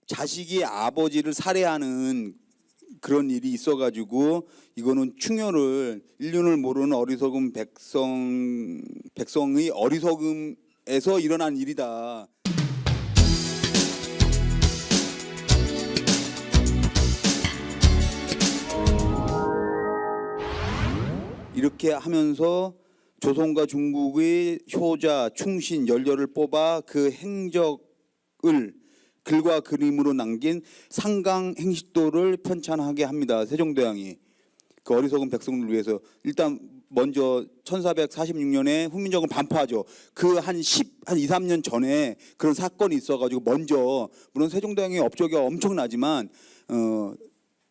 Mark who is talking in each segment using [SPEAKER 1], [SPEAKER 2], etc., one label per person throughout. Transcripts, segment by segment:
[SPEAKER 1] 자식이 아버지를 살해하는 그런 일이 있어가지고 이거는 충혈을 인륜을 모르는 어리석은 백성의 어리석음에서 일어난 일이다. 이렇게 하면서 조선과 중국의 효자, 충신, 연료를 뽑아 그 행적을 글과 그림으로 남긴 상강행식도를 편찬하게 합니다. 세종대왕이 그 어리석은 백성들을 위해서 일단 먼저 1446년에 훈민정음을 반포하죠. 그 한 2, 3년 전에 그런 사건이 있어가지고 먼저 물론 세종대왕의 업적이 엄청나지만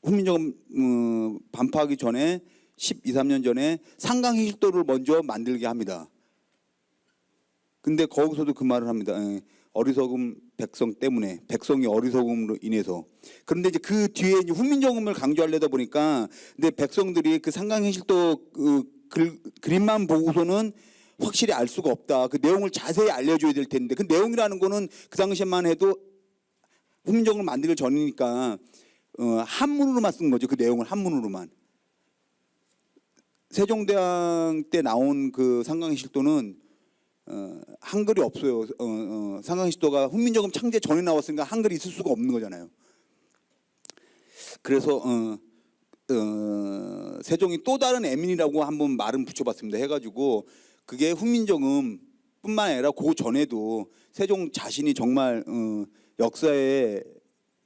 [SPEAKER 1] 훈민정음 반포하기 전에 12, 3년 전에 상강행식도를 먼저 만들게 합니다. 근데 거기서도 그 말을 합니다. 어리석은 백성 때문에, 백성이 어리석음으로 인해서. 그런데 이제 그 뒤에 이제 훈민정음을 강조하려다 보니까 근데 백성들이 그 상강행식도 그림만 보고서는 확실히 알 수가 없다. 그 내용을 자세히 알려줘야 될 텐데 그 내용이라는 거는 그 당시에만 해도 훈민정음을 만들기 전이니까 한문으로만 쓴 거죠. 그 내용을 한문으로만. 세종대왕 때 나온 그 상강행식도는 한글이 없어요. 상강행식도가 훈민정음 창제 전에 나왔으니까 한글이 있을 수가 없는 거잖아요. 그래서 세종이 또 다른 애민이라고 한번 말은 붙여봤습니다. 해가지고 그게 훈민정음뿐만 아니라 그 전에도 세종 자신이 정말 역사에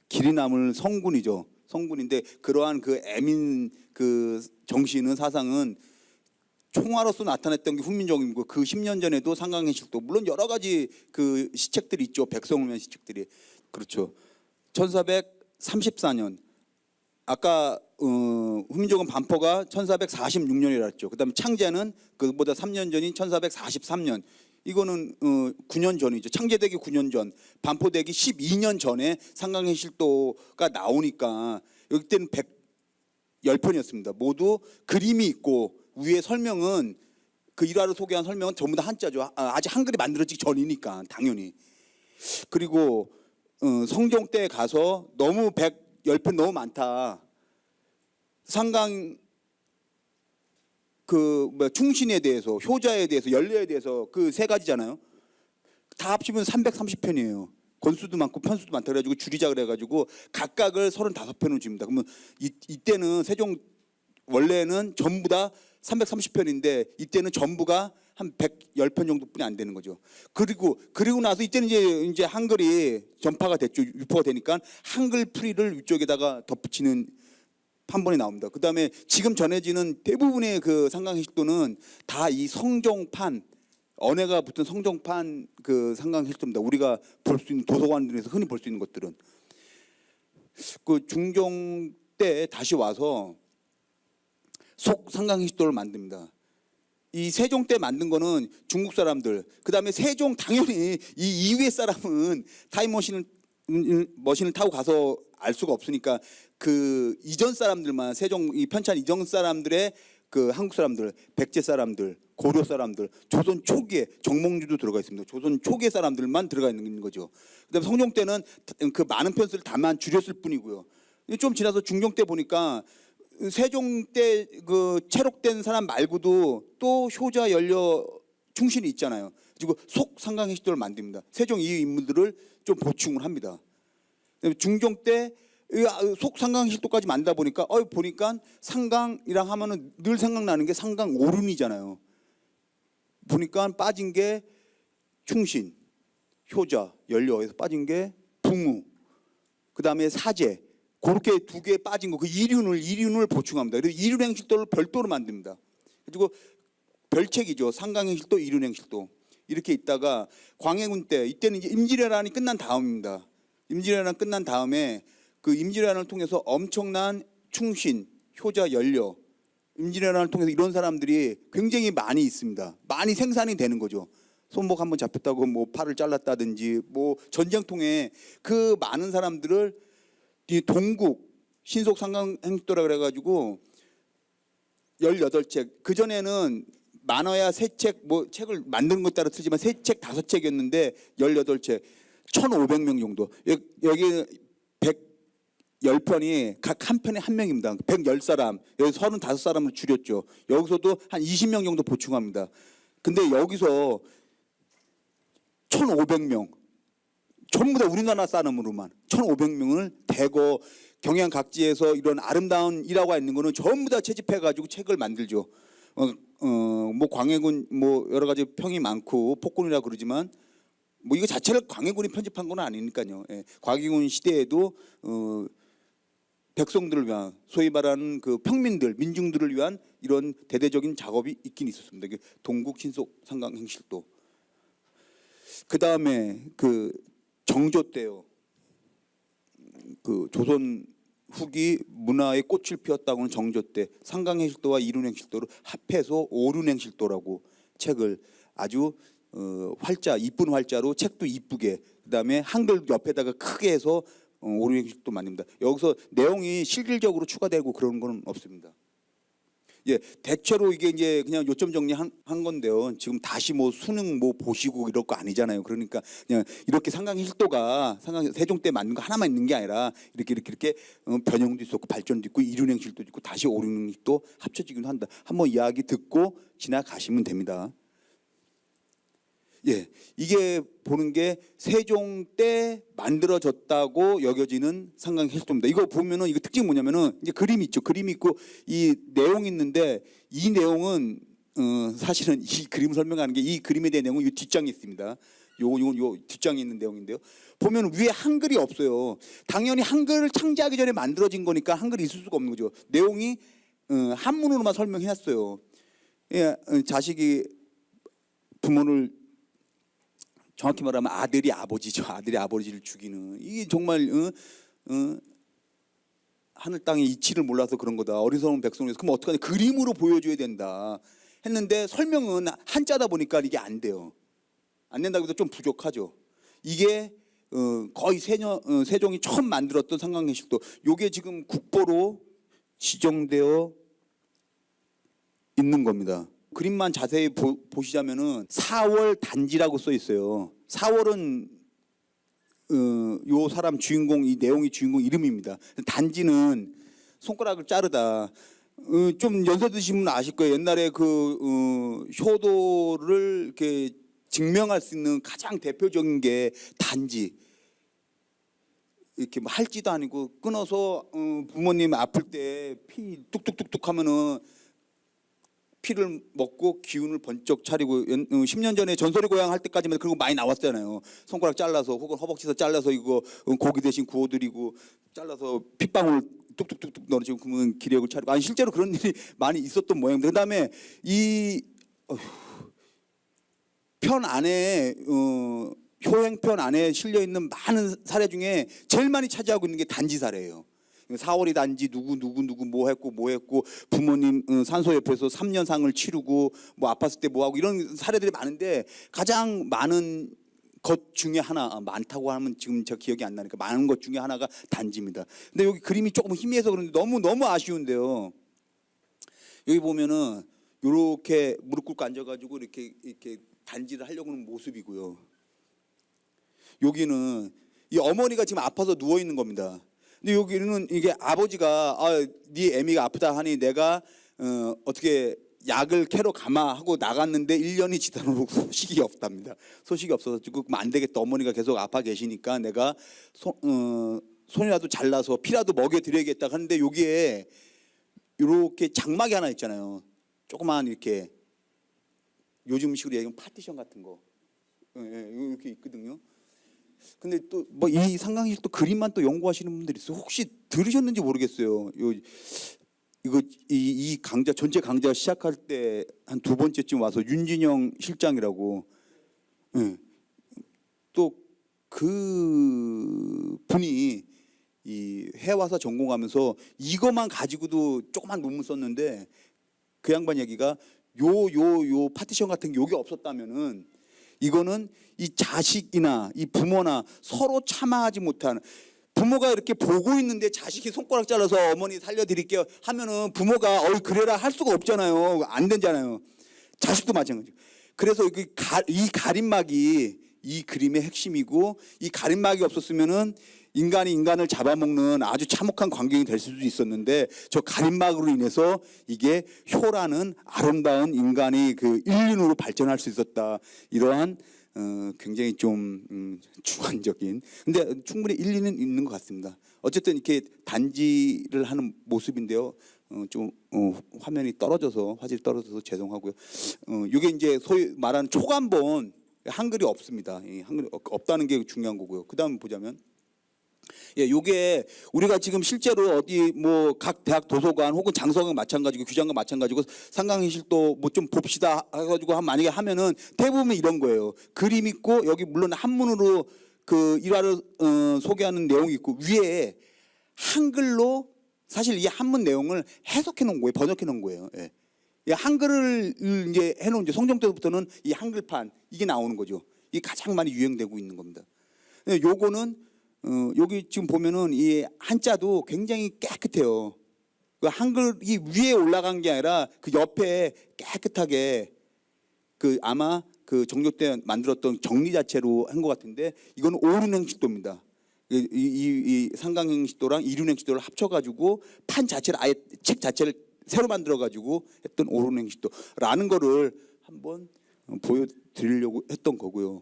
[SPEAKER 1] 길이 남을 성군이죠. 성군인데 그러한 그 애민 그 정신은 사상은 총화로서 나타냈던 게 훈민정음이고 그 10년 전에도 상강행식도 물론 여러 가지 그 시책들이 있죠. 백성을 위한 시책들이. 그렇죠. 1434년 아까 훈민정음 반포가 1446년이라 했죠. 그다음에 창제는 그보다 3년 전인 1443년. 이거는 9년 전이죠. 창제되기 9년 전, 반포되기 12년 전에 상강행식도가 나오니까 여기 때는 110편이었습니다. 모두 그림이 있고 위에 설명은 그 일화를 소개한 설명은 전부 다 한자죠. 아직 한글이 만들어지기 전이니까 당연히. 그리고 성종 때 가서 너무 110편 너무 많다. 상강 충신에 대해서, 효자에 대해서, 연례에 대해서 그 세 가지잖아요. 다 합치면 330편이에요. 권수도 많고 편수도 많다 그래가지고 줄이자 그래가지고 각각을 35편으로 줍니다. 그러면 이때는 세종 원래는 전부 다 330편인데 이때는 전부가 한 110편 정도뿐이 안 되는 거죠. 그리고 나서 이때는 이제 한글이 전파가 됐죠. 유포가 되니까 한글 풀이를 위쪽에다가 덧붙이는 판본이 나옵니다. 그 다음에 지금 전해지는 대부분의 그 상강행식도는 다 이 성종판 언해가 붙은 성종판 그 상강행식도입니다. 우리가 볼 수 있는 도서관들에서 흔히 볼 수 있는 것들은 그 중종 때 다시 와서 속 상강행식도를 만듭니다. 이 세종 때 만든 거는 중국 사람들, 그 다음에 세종 당연히 이 이후의 사람은 타임머신을 타고 가서 알 수가 없으니까 그 이전 사람들만 세종 이 편찬 이전 사람들의 그 한국 사람들, 백제 사람들, 고려 사람들, 조선 초기에 정몽주도 들어가 있습니다. 조선 초기의 사람들만 들어가 있는 거죠. 그다음에 성종 때는 그 많은 편수를 다만 줄였을 뿐이고요. 좀 지나서 중종 때 보니까 세종 때 그 체록된 사람 말고도 또 효자, 연료, 충신이 있잖아요. 그리고 속 상강행식도를 만듭니다. 세종 이후 인물들을 좀 보충을 합니다. 중종 때 속 상강행식도까지 만다 보니까 보니까 상강이랑 하면은 늘 생각나는 게 상강 오륜이잖아요. 보니까 빠진 게 충신, 효자, 연료에서 빠진 게 붕우, 그 다음에 사제. 그렇게 두 개 빠진 거, 그 이륜을 보충합니다. 그래서 이륜행식도를 별도로 만듭니다. 그리고 별책이죠. 상강행식도, 이륜행식도. 이렇게 있다가 광해군 때, 이때는 이제 임진왜란이 끝난 다음입니다. 임진왜란 끝난 다음에 그 임진왜란을 통해서 엄청난 충신, 효자, 연료, 임진왜란을 통해서 이런 사람들이 굉장히 많이 있습니다. 많이 생산이 되는 거죠. 손목 한번 잡혔다고 뭐 팔을 잘랐다든지 뭐 전쟁통에 그 많은 사람들을 이 동국 신속 상강행식도라 그래가지고 18책, 그전에는 많아야 세 책, 뭐 책을 만드는 것 따라 틀리지만 세 책, 다섯 책이었는데 18책, 1,500명 정도. 여기 110편이 각 한 편에 한 명입니다. 110사람, 여기 35사람을 줄였죠. 여기서도 한 20명 정도 보충합니다. 근데 여기서 1,500명, 전부 다 우리나라 사람으로만 1,500명을 대거 경양 각지에서 이런 아름다운 일화가 있는 거는 전부 다 채집해가지고 책을 만들죠. 뭐 광해군 뭐 여러 가지 평이 많고 폭군이라 그러지만 뭐 이거 자체를 광해군이 편집한 건 아니니까요. 예. 광해군 시대에도 백성들을 위한 소위 말하는 그 평민들, 민중들을 위한 이런 대대적인 작업이 있긴 있었습니다. 동국 신속 상강 행실도. 그 다음에 그 정조 때요. 그 조선 후기 문화의 꽃을 피웠다고는 정조 때 상강행실도와 이륜행실도를 합해서 오륜행실도라고 책을 아주 활자 이쁜 활자로 책도 이쁘게 그다음에 한글 옆에다가 크게 해서 오륜행실도 만듭니다. 여기서 내용이 실질적으로 추가되고 그런 건 없습니다. 예, 대체로 이게 이제 그냥 요점 정리한 건데요. 지금 다시 뭐 수능 뭐 보시고 이럴 거 아니잖아요. 그러니까 그냥 이렇게 상강행실도가 세종 때 만든 거 하나만 있는 게 아니라 이렇게 변형도 있었고 발전도 있고 이륜행실도 있고 다시 오륜행실도 합쳐지기도 한다. 한번 이야기 듣고 지나가시면 됩니다. 예, 이게 보는 게 세종 때 만들어졌다고 여겨지는 상강행실도입니다. 이거 보면은 이거 특징이 뭐냐면은 이제 그림이 있죠. 그림이 있고 이 내용이 있는데 이 내용은 사실은 이 그림을 설명하는 게 이 그림에 대한 내용은 이 뒷장에 있습니다. 요 뒷장에 있는 내용인데요. 보면 위에 한글이 없어요. 당연히 한글을 창제하기 전에 만들어진 거니까 한글이 있을 수가 없는 거죠. 내용이 한문으로만 설명해놨어요. 예, 자식이 부모를 정확히 말하면 아들이 아버지죠. 아들이 아버지를 죽이는 이게 정말 하늘 땅의 이치를 몰라서 그런 거다. 어리석은 백성에서 그럼 어떡하냐. 그림으로 보여줘야 된다 했는데 설명은 한자다 보니까 이게 안 돼요. 안 된다고 해도 좀 부족하죠. 이게 거의 세종이 처음 만들었던 상강행실도 요게 지금 국보로 지정되어 있는 겁니다. 그림만 자세히 보시자면은 4월 단지라고 써 있어요. 4월은 요 사람 주인공 이 내용이 주인공 이름입니다. 단지는 손가락을 자르다. 좀 연세 드신 분 아실 거예요. 옛날에 그 효도를 이렇게 증명할 수 있는 가장 대표적인 게 단지. 이렇게 뭐 할지도 아니고 끊어서 부모님 아플 때 피 뚝뚝뚝뚝 하면은 피를 먹고 기운을 번쩍 차리고 10년 전에 전설의 고향 할 때까지만 그런 거 많이 나왔잖아요. 손가락 잘라서 혹은 허벅지에서 잘라서 이거 고기 대신 구워드리고 잘라서 핏방울 뚝뚝뚝뚝 넣어주고 그러면 기력을 차리고 아니 실제로 그런 일이 많이 있었던 모양입니다. 그다음에 이 편 안에 효행편 안에 실려 있는 많은 사례 중에 제일 많이 차지하고 있는 게 단지 사례예요. 4월이 단지 누구 뭐 했고 부모님 산소 옆에서 3년상을 치르고 뭐 아팠을 때 뭐 하고 이런 사례들이 많은데 가장 많은 것 중에 하나 많다고 하면 지금 제가 기억이 안 나니까 많은 것 중에 하나가 단지입니다. 근데 여기 그림이 조금 희미해서 그런데 너무 아쉬운데요. 여기 보면은 이렇게 무릎 꿇고 앉아가지고 이렇게 단지를 하려고 하는 모습이고요. 여기는 이 어머니가 지금 아파서 누워 있는 겁니다. 근데 여기는 이게 아버지가 네 애미가 아프다 하니 내가 어떻게 약을 캐러 가마 하고 나갔는데 1년이 지나도록 소식이 없답니다. 소식이 없어서 지금 안 되겠다. 어머니가 계속 아파 계시니까 내가 손이라도 잘라서 피라도 먹여드려야겠다 하는데 여기에 이렇게 장막이 하나 있잖아요. 조그만 이렇게 요즘식으로 얘기하면 파티션 같은 거 이렇게 있거든요. 근데 또 뭐 이 상강행실 또 그림만 또 연구하시는 분들이 있어요. 혹시 들으셨는지 모르겠어요. 이거 이 강좌 전체 강좌 시작할 때 한 두 번째쯤 와서 윤진영 실장이라고 또 그 분이 이 해와사 전공하면서 이것만 가지고도 조그만 논문 썼는데 그 양반 얘기가 요 파티션 같은 게 여기 없었다면은 이거는 이 자식이나 이 부모나 서로 참아하지 못하는 부모가 이렇게 보고 있는데 자식이 손가락 잘라서 어머니 살려드릴게요 하면은 부모가 그래라 할 수가 없잖아요. 안 되잖아요. 자식도 마찬가지. 그래서 이 가림막이 이 그림의 핵심이고, 이 가림막이 없었으면은 인간이 인간을 잡아먹는 아주 참혹한 광경이 될 수도 있었는데, 저 가림막으로 인해서 이게 효라는 아름다운 인간이 그 인륜으로 발전할 수 있었다. 이러한 굉장히 좀 주관적인, 근데 충분히 일리는 있는 것 같습니다. 어쨌든 이렇게 단지를 하는 모습인데요. 좀 화면이 떨어져서, 화질이 떨어져서 죄송하고요. 이게 이제 소위 말하는 초간본, 한글이 없습니다. 이 한글이 없다는 게 중요한 거고요. 그다음 보자면, 예, 요게 우리가 지금 실제로 어디 뭐 각 대학 도서관 혹은 장서관 마찬가지고 규장과 마찬가지고 상강행실도 뭐 좀 봅시다 해가지고 만약에 하면은 대부분 이런 거예요. 그림 있고, 여기 물론 한문으로 그 일화를 소개하는 내용이 있고, 위에 한글로 사실 이 한문 내용을 해석해 놓은 거예요. 번역해 놓은 거예요. 예. 한글을 이제 해놓은, 이제 성종 때부터는 이 한글판 이게 나오는 거죠. 이게 가장 많이 유행되고 있는 겁니다. 요거는 여기 지금 보면은 이 한자도 굉장히 깨끗해요. 그 한글이 위에 올라간 게 아니라 그 옆에 깨끗하게, 그 아마 그 정조 때 만들었던 정리 자체로 한 것 같은데, 이건 오륜행식도입니다. 이 상강행식도랑 이륜행식도를 합쳐가지고 판 자체를, 아예 책 자체를 새로 만들어가지고 했던 오륜행식도라는 거를 한번 보여드리려고 했던 거고요.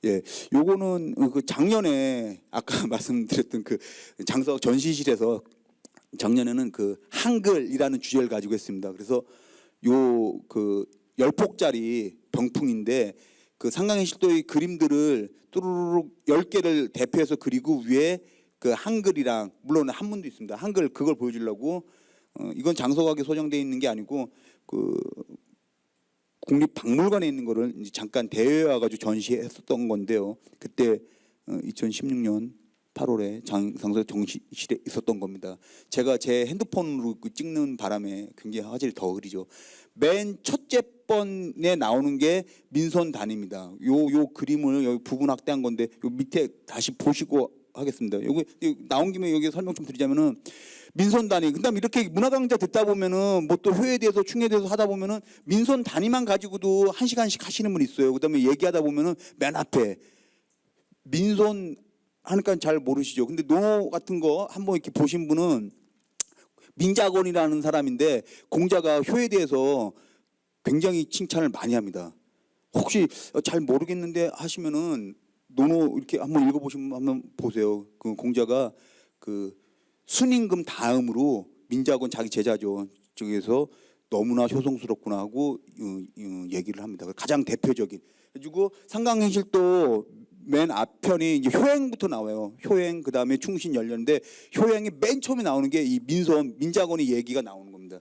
[SPEAKER 1] 예, 요거는 그 작년에 아까 말씀드렸던 그 장서 전시실에서 작년에는 그 한글이라는 주제를 가지고 했습니다. 그래서 요 그 10폭짜리 병풍인데, 그 상강행식도의 그림들을 뚜루룩 10개를 대표해서 그리고 위에 그 한글이랑, 물론 한문도 있습니다. 한글, 그걸 보여주려고, 이건 장서각에 소장되어 있는 게 아니고 그 국립박물관에 있는 거를 이제 잠깐 대여해 와가지고 전시했었던 건데요. 그때 2016년 8월에 장서 전시실에 있었던 겁니다. 제가 제 핸드폰으로 찍는 바람에 굉장히 화질이 더 흐리죠. 맨 첫째 번에 나오는 게 민선단입니다. 요 그림을 여기 부분 확대한 건데, 요 밑에 다시 보시고 하겠습니다. 여기 나온 김에 여기 설명 좀 드리자면은, 민선단위, 그다음 이렇게 문화 강좌 듣다 보면은 뭐 또 효에 대해서 충에 대해서 하다 보면은 민선 단위만 가지고도 1시간씩 하시는 분 있어요. 그다음에 얘기하다 보면은 맨 앞에 민선 하니까 잘 모르시죠. 근데 농어 같은 거 한번 이렇게 보신 분은, 민자건이라는 사람인데 공자가 효에 대해서 굉장히 칭찬을 많이 합니다. 혹시 잘 모르겠는데 하시면은 논어 이렇게 한번 읽어보시면 한번 보세요. 그 공자가 그 순임금 다음으로, 민자건 자기 제자죠. 저기서 너무나 효성스럽구나 하고 얘기를 합니다. 가장 대표적인. 그리고 상강행실도 맨 앞편이 이제 효행부터 나와요. 효행, 그 다음에 충신 열렸는데, 효행이 맨 처음에 나오는 게 이 민자건의 얘기가 나오는 겁니다.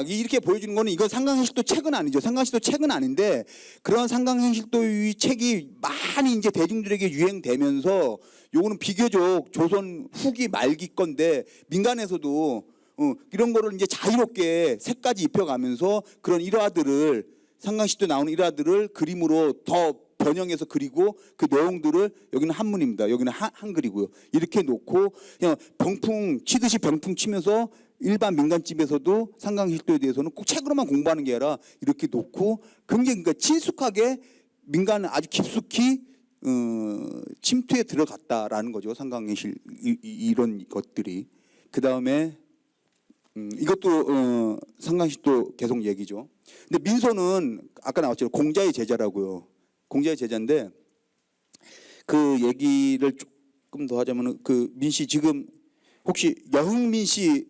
[SPEAKER 1] 이렇게 보여주는 거는, 이건 상강행실도 책은 아니죠. 상강행실도 책은 아닌데, 그런 상강행실도의 책이 많이 이제 대중들에게 유행되면서, 요거는 비교적 조선 후기 말기 건데, 민간에서도 이런 거를 이제 자유롭게 색까지 입혀가면서 그런 일화들을, 상강행실도 나오는 일화들을 그림으로 더 변형해서 그리고, 그 내용들을, 여기는 한문입니다. 여기는 한글이고요. 이렇게 놓고 그냥 병풍 치듯이 병풍 치면서 일반 민간집에서도 상강행실도에 대해서는 꼭 책으로만 공부하는 게 아니라 이렇게 놓고 굉장히, 그러니까 친숙하게 민간은 아주 깊숙이 침투에 들어갔다라는 거죠. 상강행실 이런 것들이. 그 다음에 이것도 상강행실도 계속 얘기죠. 근데 민소는 아까 나왔죠. 공자의 제자라고요. 공자의 제자인데, 그 얘기를 조금 더 하자면, 그 민씨 지금 혹시 여흥민 씨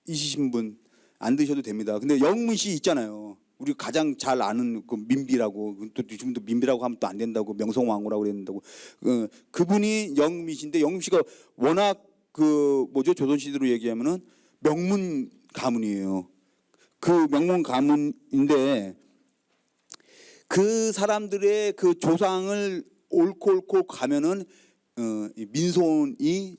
[SPEAKER 1] 이시신 분 안 드셔도 됩니다. 근데 여흥민 씨 있잖아요. 우리 가장 잘 아는 그 민비라고, 또 요즘도 민비라고 하면 또 안 된다고 명성황후라고 그랬는다고. 그분이 여흥민 씨인데, 여흥민 씨가 워낙 그 뭐죠, 조선시대로 얘기하면은 명문 가문이에요. 그 명문 가문인데, 그 사람들의 그 조상을 옳고 가면은 민손이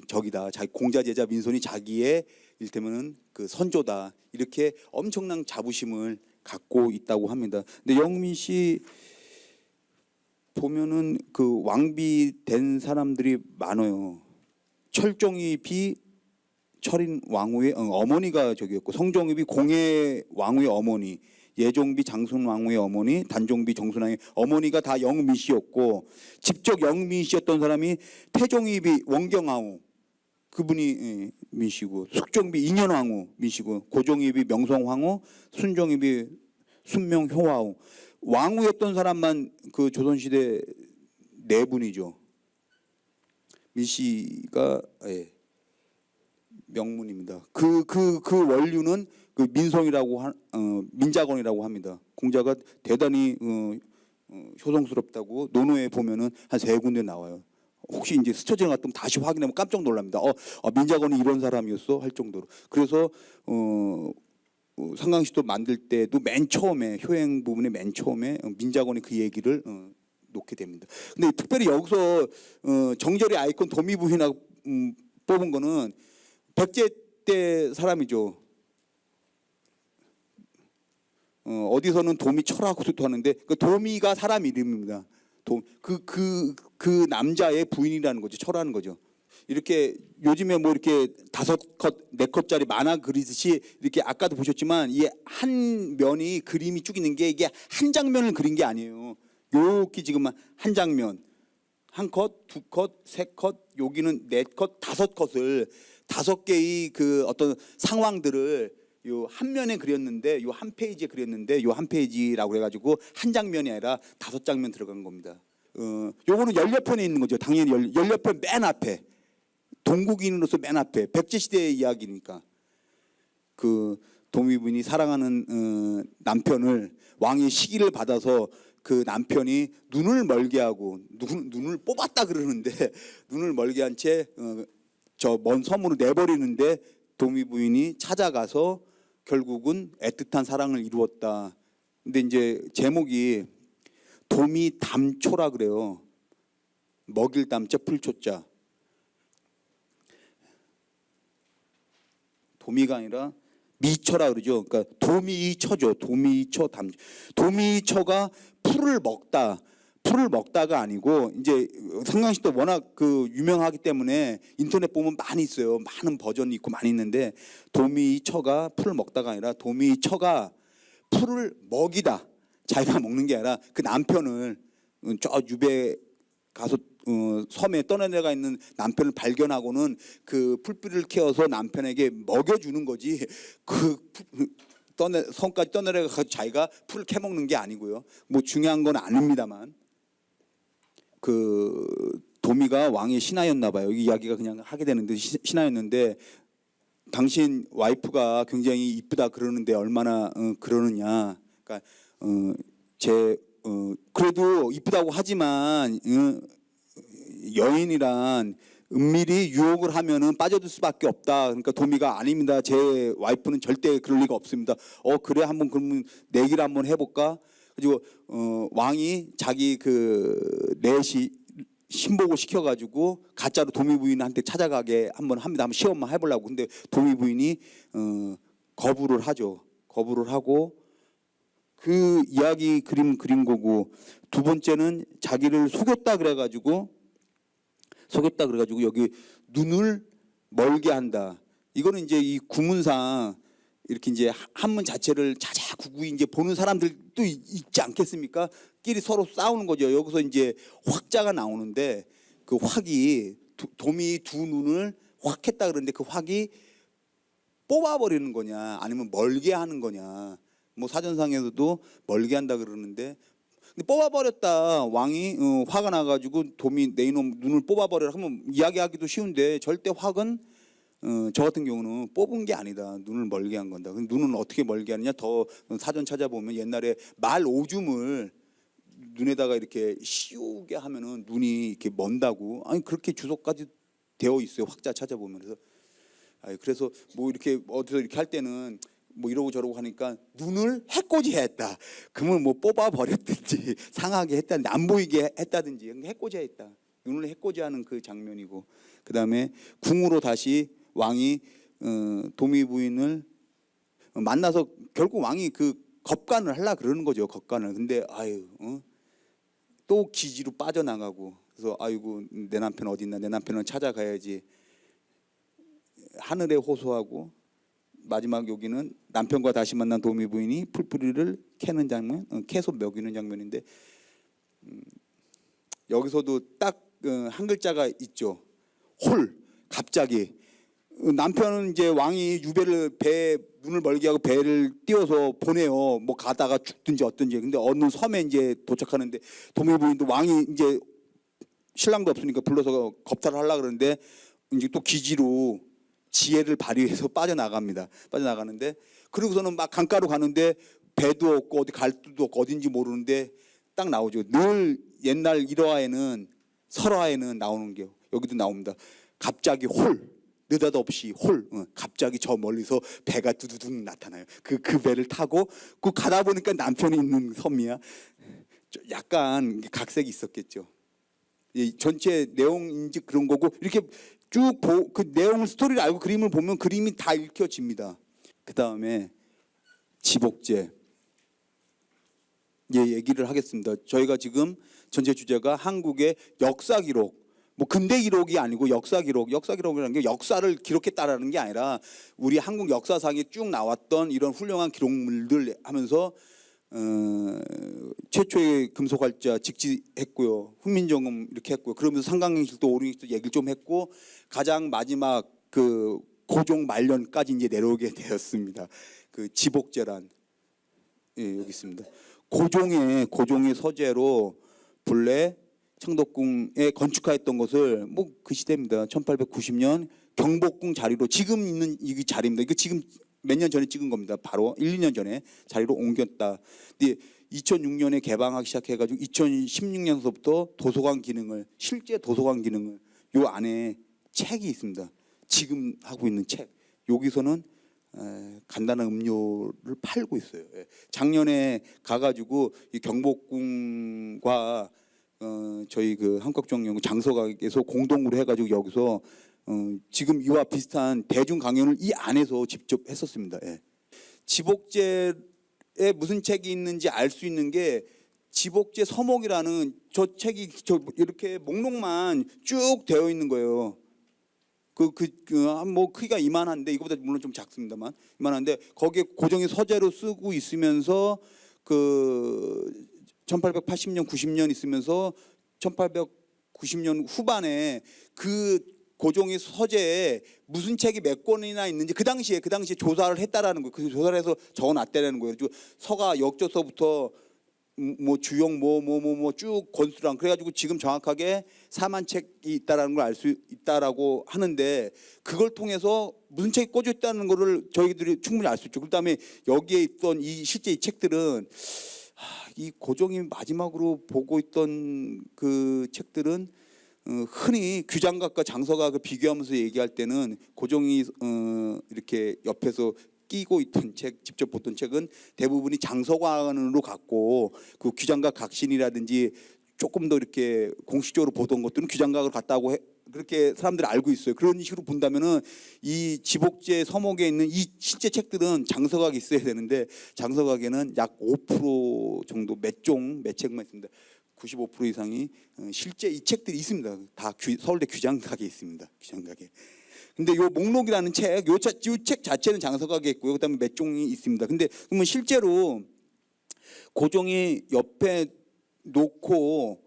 [SPEAKER 1] 적이다. 자기 공자 제자 민손이 자기의 일테면은 그 선조다. 이렇게 엄청난 자부심을 갖고 있다고 합니다. 근데 영민 씨 보면은 그 왕비된 사람들이 많아요. 철종입이 철인 왕후의 어머니가 저기였고, 성종입이 공예 왕후의 어머니, 예종비 장순왕후의 어머니, 단종비 정순왕의 어머니가 다 영미씨였고 직접 영미씨였던 사람이 태종이비 원경왕후 그분이 미시고, 숙종비 인현왕후 미시고, 고종이비 명성왕후, 순종이비 순명효왕후. 왕후였던 사람만 그 조선시대 네 분이죠. 미씨가 명문입니다. 그 원류는 그 민성이라고 민자건이라고 합니다. 공자가 대단히 효성스럽다고 논어에 보면은 한 세 군데 나와요. 혹시 이제 스쳐지나 갔으면 다시 확인하면 깜짝 놀랍니다. 민자건이 이런 사람이었어 할 정도로. 그래서 상강시도 만들 때도 맨 처음에 효행 부분에 맨 처음에 민자건이 그 얘기를 놓게 됩니다. 근데 특별히 여기서 정절의 아이콘 도미부인하고 뽑은 거는 백제 때 사람이죠. 어디서는 도미철하고도 하는데 그 도미가 사람 이름입니다. 그 남자의 부인이라는 거죠. 철하는 거죠. 이렇게 요즘에 뭐 이렇게 5컷, 4컷짜리 만화 그리듯이 이렇게 아까도 보셨지만 이 한 면이 그림이 쭉 있는 게 이게 한 장면을 그린 게 아니에요. 요렇게 지금 한 장면, 한 컷, 2컷, 3컷, 여기는 4컷, 5컷을 5개의 그 어떤 상황들을 요 한 면에 그렸는데 요 한 페이지에 그렸는데 요 한 페이지라고 해가지고 한 장면이 아니라 5장면 들어간 겁니다. 요거는 연려편에 있는 거죠. 당연히 연려편 맨 앞에 동국인으로서 맨 앞에 백제 시대의 이야기니까 그 도미부인이 사랑하는 남편을 왕이 시기를 받아서 그 남편이 눈을 멀게 하고 눈을 뽑았다 그러는데 눈을 멀게 한 채 저 먼 섬으로 내버리는데 도미부인이 찾아가서 결국은 애틋한 사랑을 이루었다. 근데 이제 제목이 도미담초라 그래요. 먹일 담자 풀초자. 도미가 아니라 미처라 그러죠. 그러니까 도미처죠. 도미처 담. 도미처가 풀을 먹다가 아니고 이제 상강시도 워낙 그 유명하기 때문에 인터넷 보면 많이 있어요. 많은 버전이 있고 많이 있는데 도미처가 풀을 먹다가 아니라 도미처가 풀을 먹이다. 자기가 먹는 게 아니라 그 남편을 저 유배 가서 섬에 떠내려가 있는 남편을 발견하고는 그 풀뿌리를 캐어서 남편에게 먹여주는 거지 섬까지 떠내려가 자기가 풀을 캐먹는 게 아니고요. 뭐 중요한 건 아닙니다만 그 도미가 왕의 신하였나 봐요. 이 이야기가 그냥 하게 되는데 신하였는데 당신 와이프가 굉장히 이쁘다 그러는데 얼마나 그러느냐. 그러니까 그래도 이쁘다고 하지만 여인이란 은밀히 유혹을 하면은 빠져들 수밖에 없다. 그러니까 도미가 아닙니다. 제 와이프는 절대 그럴 리가 없습니다. 그래 한번 그러면 내기를 한번 해볼까? 그리고 왕이 자기 그 내시 신복을 시켜가지고 가짜로 도미 부인한테 찾아가게 한번 합니다. 한번 시험만 해보려고. 근데 도미 부인이 거부를 하죠. 거부를 하고 그 이야기 그림 그린 거고 두 번째는 자기를 속였다 그래가지고 여기 눈을 멀게 한다. 이거는 이제 이 구문상 이렇게 이제 한문 자체를 자자구구이 이제 보는 사람들도 있지 않겠습니까? 끼리 서로 싸우는 거죠. 여기서 이제 확자가 나오는데 그 확이 도미 두 눈을 확 했다 그러는데 그 확이 뽑아버리는 거냐 아니면 멀게 하는 거냐. 뭐 사전상에서도 멀게 한다 그러는데 근데 뽑아버렸다. 왕이 화가 나가지고 도미 내 이놈 눈을 뽑아버려라 하면 이야기하기도 쉬운데 절대 확은 저 같은 경우는 뽑은 게 아니다. 눈을 멀게 한 건다. 눈은 어떻게 멀게 하느냐? 더 사전 찾아보면 옛날에 말 오줌을 눈에다가 이렇게 씌우게 하면은 눈이 이렇게 먼다고. 아니 그렇게 주석까지 되어 있어요. 확자 찾아보면. 그래서 뭐 이렇게 어디서 이렇게 할 때는 뭐 이러고 저러고 하니까 눈을 해코지해야 했다. 그러면 뭐 뽑아 버렸든지 상하게 했다든지 안 보이게 했다든지 해코지해야 했다. 눈을 해코지하는 그 장면이고 그 다음에 궁으로 다시 왕이 도미 부인을 만나서 결국 왕이 그 겁간을 하려 그러는 거죠. 겁간을. 근데 또 기지로 빠져나가고 그래서 아이고 내 남편 어디 있나 내 남편을 찾아가야지 하늘에 호소하고 마지막 여기는 남편과 다시 만난 도미 부인이 풀뿌리를 캐는 장면, 캐소 먹이는 장면인데 여기서도 딱 한 글자가 있죠. 홀. 갑자기 남편은 이제 왕이 유배를 배 문을 멀게 하고 배를 띄워서 보내요. 뭐 가다가 죽든지 어떤지. 근데 어느 섬에 이제 도착하는데 도미 부인도 왕이 이제 신랑도 없으니까 불러서 겁탈을 하려고 그러는데 이제 또 기지로 지혜를 발휘해서 빠져나갑니다. 빠져나가는데 그러고서는 막 강가로 가는데 배도 없고 어디 갈 데도 없고 어딘지 모르는데 딱 나오죠. 늘 옛날 일화에는 설화에는 나오는 게 여기도 나옵니다. 갑자기 홀, 느닷없이 홀, 갑자기 저 멀리서 배가 두두둑 나타나요. 그 배를 타고 그 가다 보니까 남편이 있는 섬이야. 약간 각색이 있었겠죠. 전체 내용인지 그런 거고 이렇게 쭉 그 내용을 스토리를 알고 그림을 보면 그림이 다 읽혀집니다. 그 다음에 지복제 얘기를 하겠습니다. 저희가 지금 전체 주제가 한국의 역사 기록, 뭐 근대 기록이 아니고 역사 기록, 역사 기록이라는 게 역사를 기록했다라는 게 아니라 우리 한국 역사상에 쭉 나왔던 이런 훌륭한 기록물들 하면서 최초의 금속활자 직지했고요. 훈민정음 이렇게 했고요. 그러면서 상강행실도 오륜행실도 얘기를 좀 했고 가장 마지막 그 고종 말년까지 이제 내려오게 되었습니다. 그 지복제란 여기 있습니다. 고종의 서재로 본래 창덕궁에 건축하였던 것을 뭐 그 시대입니다. 1890년 경복궁 자리로 지금 있는 이 자리입니다. 이거 지금 몇 년 전에 찍은 겁니다. 바로 1, 2년 전에 자리로 옮겼다. 근데 2006년에 개방하기 시작해가지고 2016년서부터 도서관 기능을 실제 도서관 기능을 요 안에 책이 있습니다. 지금 하고 있는 책. 여기서는 간단한 음료를 팔고 있어요. 작년에 가가지고 이 경복궁과 저희 그 한국정연구 장서각에서 공동으로 해가지고 여기서 지금 이와 비슷한 대중 강연을 이 안에서 직접 했었습니다. 지복제에 무슨 책이 있는지 알 수 있는 게 지복제 서목이라는 저 책이 이렇게 목록만 쭉 되어 있는 거예요. 뭐 크기가 이만한데 이거보다 물론 좀 작습니다만 이만한데 거기에 고종의 서재로 쓰고 있으면서 그 1880년 90년 있으면서 1890년 후반에 그 고종의 서재에 무슨 책이 몇 권이나 있는지 그 당시에 조사를 했다라는 거예요. 그 조사를 해서 적어놨다라는 거예요. 서가 역조서부터 뭐 주역 뭐 쭉 권수랑 그래가지고 지금 정확하게 4만 책이 있다라는 걸 알 수 있다라고 하는데 그걸 통해서 무슨 책이 꽂혀 있다는 거를 저희들이 충분히 알 수 있죠. 그다음에 여기에 있던 실제 이 책들은 이 고종이 마지막으로 보고 있던 그 책들은 흔히 규장각과 장서각을 비교하면서 얘기할 때는 고종이 이렇게 옆에서 끼고 있던 책, 직접 보던 책은 대부분이 장서관으로 갔고 그 규장각 각신이라든지 조금 더 이렇게 공식적으로 보던 것들은 규장각을 갔다고 그렇게 사람들이 알고 있어요. 그런 식으로 본다면은 이 지복제 서목에 있는 이 실제 책들은 장서각이 있어야 되는데 장서각에는 약 5% 정도 몇 책만 있습니다. 95% 이상이 실제 이 책들이 있습니다. 다 서울대 규장각에 있습니다. 규장각에. 근데 요 목록이라는 책, 요 책 자체는 장서각에 있고요. 그다음에 몇 종이 있습니다. 근데 그러면 실제로 고종이 옆에 놓고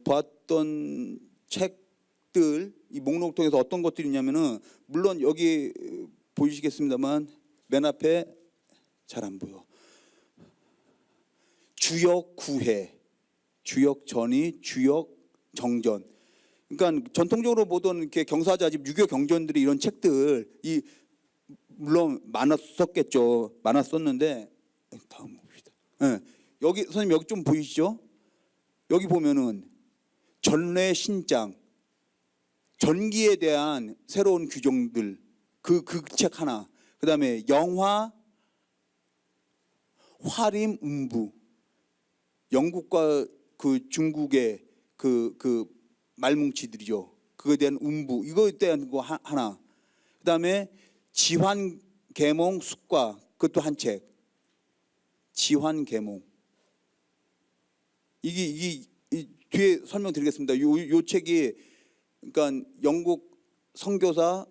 [SPEAKER 1] 봤던 책들 이 목록 통해서 어떤 것들이 있냐면은 물론 여기 보이시겠습니다만 맨 앞에 잘 안 보여. 주역 구해, 주역 전이, 주역 정전. 그러니까 전통적으로 보던 이렇게 경사자집, 유교 경전들이 이런 책들 이 물론 많았었겠죠. 많았었는데 다음 봅시다. 여기 선생님 여기 좀 보이시죠? 여기 보면은 전례 신장, 전기에 대한 새로운 규정들 그 책 하나. 그다음에 영화, 화림, 음부. 영국과 그 중국의 그 말뭉치들이죠. 그거에 대한 음부 이거에 대한 거 하나. 그다음에 지환 계몽 숙과 그것도 한 책. 지환 계몽. 이게 뒤에 설명드리겠습니다. 요 책이 그러니까 영국 선교사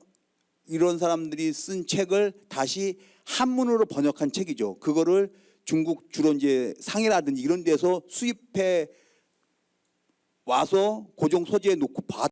[SPEAKER 1] 이런 사람들이 쓴 책을 다시 한문으로 번역한 책이죠. 그거를 중국 주로 이제 상해라든지 이런 데서 수입해 와서 고정 소재에 놓고 봐.